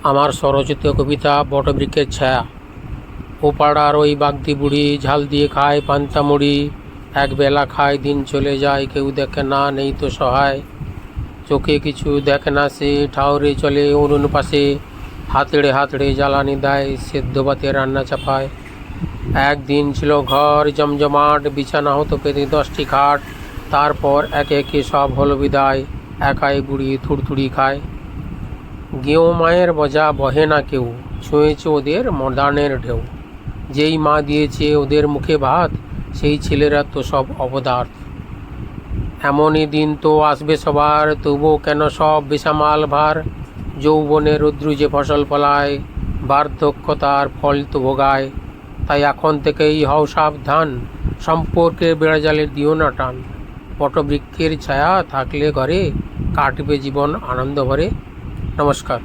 আমার স্বরচিত কবিতা বটবৃক্ষের ছায়া। ও পাড়ার ওই বাগদি বুড়ি ঝাল দিয়ে খায় পান্তা মুড়ি, একবেলা খায় দিন চলে যায়, কেউ দেখে না, নেই তো সহায়। চোখে কিছু দেখে না সে, ঠাউরে চলে উনুন পাশে, হাতড়ে হাতড়ে জ্বালানি দেয়, সেদ্ধ ভাতে রান্না চাপায়। একদিন ছিল ঘর জমজমাট, বিছানা হতো পেতে 10টি খাট, তারপর একে একে সব হলো বিদায়, একাই বুড়ি থুড়থুড়ি খায়। গেঁয়ো মায়ের বজা বহে না কেউ, ছুঁয়েছে ওদের মডার্নের ঢেউ। যেই মা দিয়েছে ওদের মুখে ভাত, সেই ছেলেরা তো সব অপদার্থ। এমনই দিন তো আসবে সবার, তবুও কেন সব বেসামাল ভার। যৌবনে রৌদ্র যে ফসল ফলায়, বার্ধক্যতার ফল তো ভোগায়। তাই এখন থেকেই হও সাবধান, সম্পর্কের বেড়াজালে দিও না টান। বটবৃক্ষের ছায়া থাকলে ঘরে, কাটবে জীবন আনন্দ ভরে। নমস্কার।